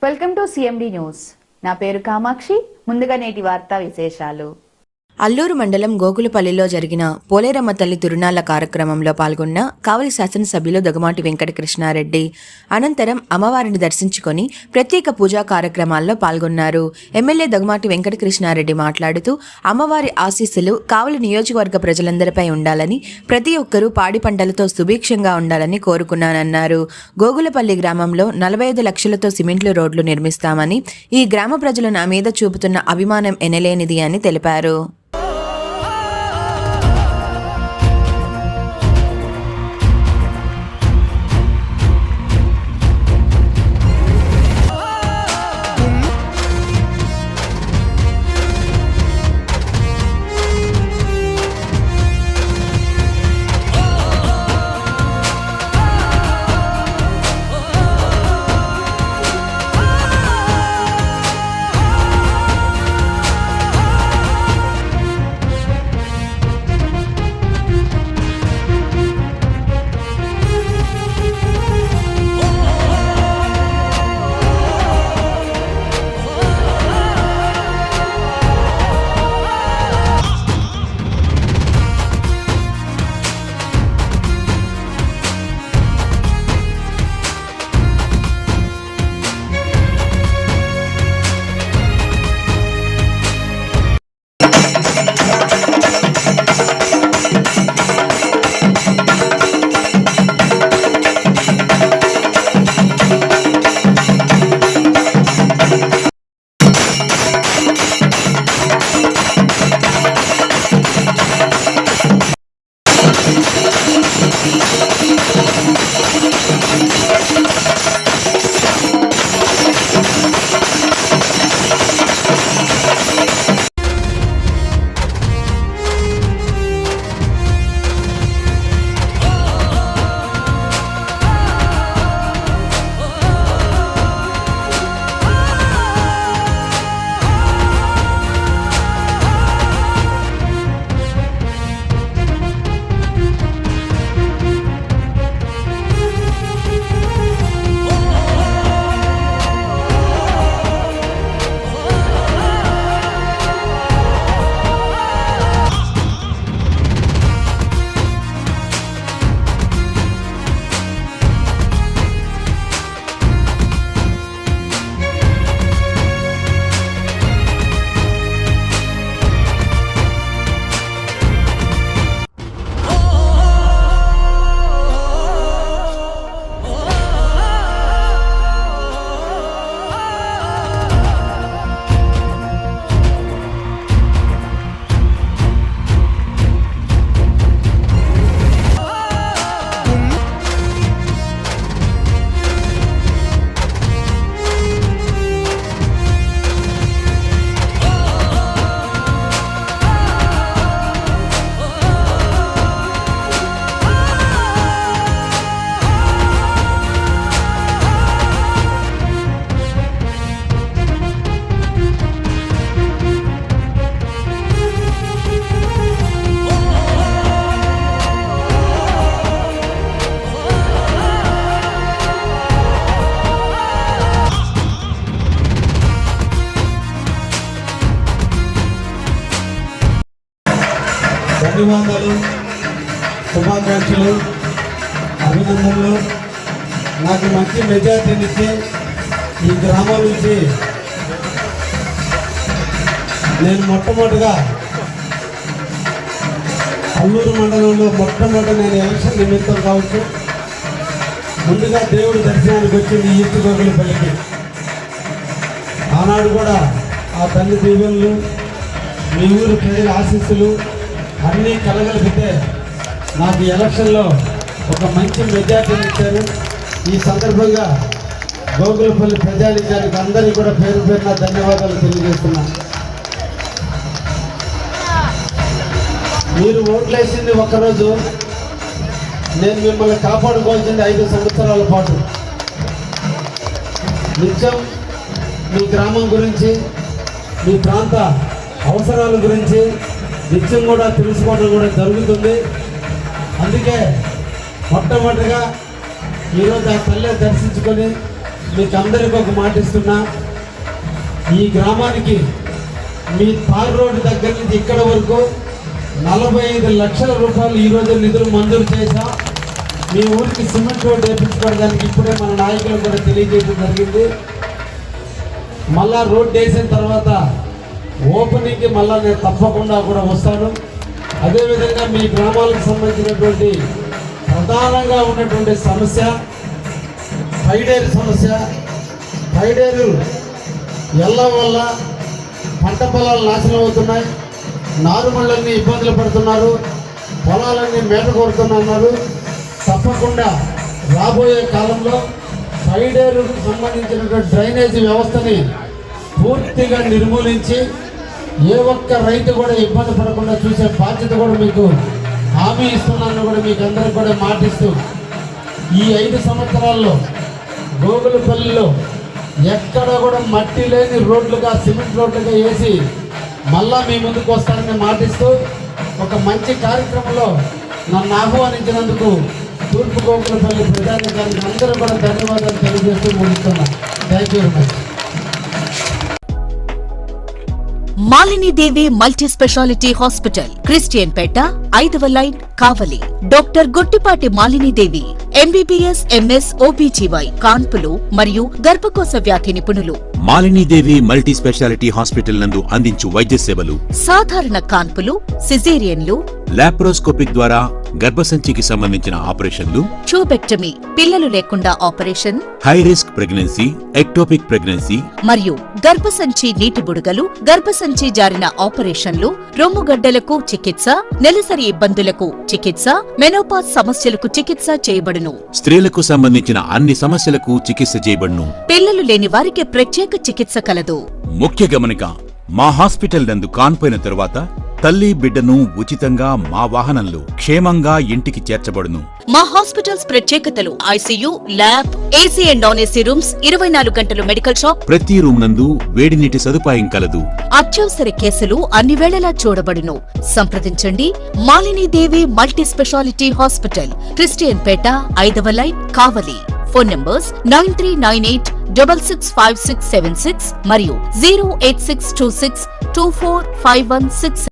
Welcome to CMD news. నా పేరు కామాక్షి. ముందుగా నేటి వార్తా విశేషాలు. అల్లూరు మండలం గోకులపల్లిలో జరిగిన పోలేరమ్మ తల్లి తిరునాళ్ల కార్యక్రమంలో పాల్గొన్న కావలి శాసనసభ్యులు దొగమాటి వెంకటకృష్ణారెడ్డి అనంతరం అమ్మవారిని దర్శించుకొని ప్రత్యేక పూజా కార్యక్రమాల్లో పాల్గొన్నారు. ఎమ్మెల్యే దొగమాటి వెంకటకృష్ణారెడ్డి మాట్లాడుతూ అమ్మవారి ఆశీస్సులు కావలి నియోజకవర్గ ప్రజలందరిపై ఉండాలని, ప్రతి ఒక్కరూ పాడి పంటలతో సుభిక్షంగా ఉండాలని కోరుకున్నానన్నారు. గోగులపల్లి గ్రామంలో 45 లక్షలతో సిమెంట్లు రోడ్లు నిర్మిస్తామని, ఈ గ్రామ ప్రజలు నా మీద చూపుతున్న అభిమానం ఎనలేనిది అని తెలిపారు. ధన్యవాదాలు, శుభాకాంక్షలు, అభినందనలు. నాకు మంచి మెజార్టీనిచ్చి ఈ గ్రామం నుంచి నేను మొట్టమొదటిగా అల్లూరు మండలంలో మొట్టమొదటి నేను ఎలక్షన్ నిమిత్తం కావచ్చు ముందుగా దేవుడి దర్శనానికి వచ్చింది ఈస్ట్ గోగులపల్లికి. ఆనాడు కూడా ఆ తల్లి దీవెనలు, మీ ఊరు ప్రజల ఆశీస్సులు అన్నీ కలగలిపితే నాకు ఎలక్షన్లో ఒక మంచి మెజార్టీని ఇచ్చారు. ఈ సందర్భంగా గోగులపల్లి ప్రజానికానికి అందరికీ కూడా పేరు పేరున ధన్యవాదాలు తెలియజేస్తున్నాను. మీరు ఓట్లేసింది ఒక్కరోజు, నేను మిమ్మల్ని కాపాడుకోవాల్సింది 5 సంవత్సరాల పాటు. నిత్యం మీ గ్రామం గురించి, మీ ప్రాంత అవసరాల గురించి నిత్యం కూడా తెలుసుకోవడం కూడా జరుగుతుంది. అందుకే మొట్టమొదటిగా ఈరోజు ఆ తల్లి దర్శించుకొని మీకు అందరికి ఒక మాట ఇస్తున్నా, ఈ గ్రామానికి మీ తార్ రోడ్డు దగ్గర నుంచి ఇక్కడ వరకు 45 లక్షల రూపాయలు ఈరోజు నిధులు మంజూరు చేశాం. మీ ఊరికి సిమెంట్ రోడ్డు వేయించుకోవడానికి ఇప్పుడే మన నాయకులు కూడా తెలియజేయడం జరిగింది. మళ్ళా రోడ్డు వేసిన తర్వాత ఓపెనింగ్కి మళ్ళా నేను తప్పకుండా కూడా వస్తాను. అదేవిధంగా మీ గ్రామాలకు సంబంధించినటువంటి ప్రధానంగా ఉన్నటువంటి సమస్య పైడేరు సమస్య. పైడేరు ఎల్లం వల్ల పంట పొలాలు నాశనం అవుతున్నాయి, నారుమళ్ళన్నీ ఇబ్బందులు పడుతున్నారు, పొలాలన్నీ మేట కోరుతున్నారు. తప్పకుండా రాబోయే కాలంలో పైడేరుకు సంబంధించినటువంటి డ్రైనేజీ వ్యవస్థని పూర్తిగా నిర్మూలించి ఏ ఒక్క రైతు కూడా ఇబ్బంది పడకుండా చూసే బాధ్యత కూడా మీకు హామీ ఇస్తున్నాను కూడా మీకు అందరికీ కూడా మాటిస్తూ, ఈ 5 సంవత్సరాల్లో గోగులపల్లిలో ఎక్కడ కూడా మట్టి లేని రోడ్లుగా సిమెంట్ రోడ్లుగా వేసి మళ్ళా మీ ముందుకు వస్తానని మాటిస్తూ ఒక మంచి కార్యక్రమంలో నన్ను ఆహ్వానించినందుకు తూర్పు గోగులపల్లి ప్రజానికానికి అందరూ కూడా ధన్యవాదాలు తెలియజేస్తూ ముగిస్తున్నాను. Thank you very much. Malini Devi multi speciality hospital, Christian Peta, 5వ line, Kavali. Doctor Guttipati Malini Devi MBBS, MS, OBGY, కాన్పులు మరియు గర్భకోశ వ్యాధి నిపుణులు. మాలినీదేవి మల్టీ స్పెషాలిటీ హాస్పిటల్ నందు అందించు వైద్య సేవలు: సాధారణ కాన్పులు, సిజేరియన్లు, లాప్రోస్కోపిక్ ద్వారా గర్భసంచికి సంబంధించిన ఆపరేషన్లు, ట్యూబెక్టమీ, పిల్లలు లేకుండా operation, high risk pregnancy, ectopic pregnancy మరియు గర్భసంచి నీటి బుడగలు, గర్భసంచి జారిన ఆపరేషన్లు, రొమ్ముగడ్డలకు చికిత్స, నెలసరి ఇబ్బందులకు చికిత్స, మెనోపాజ్ సమస్యలకు చికిత్స చేయబడును. స్త్రీలకు సంబంధించిన అన్ని సమస్యలకు చికిత్స చేయబడును. పిల్లలు లేని వారికి ప్రత్యేక చికిత్స కలదు. ముఖ్య గమనిక: మా హాస్పిటల్ నందు కాన్పోయిన తరువాత తల్లి బిడ్డను ఉచితంగా మా వాహనంలో క్షేమంగా ఇంటికి చేర్చబడును. మా హాస్పిటల్స్ ప్రత్యేకతలు: ICU, lab, AC and non AC rooms, 24 గంటలు మెడికల్ షాప్, ప్రతి రూమ్ నందు వేడి నీటి సదుపాయం కలదు. అత్యవసర కేసులు అన్ని వేళలా చూడబడును. సంప్రదించండి. Malini Devi multi speciality hospital, Christian Peta, 5వ లైన్, కావలి. ఫోన్ నంబర్స్ 9398665676 మరియు 08626245166.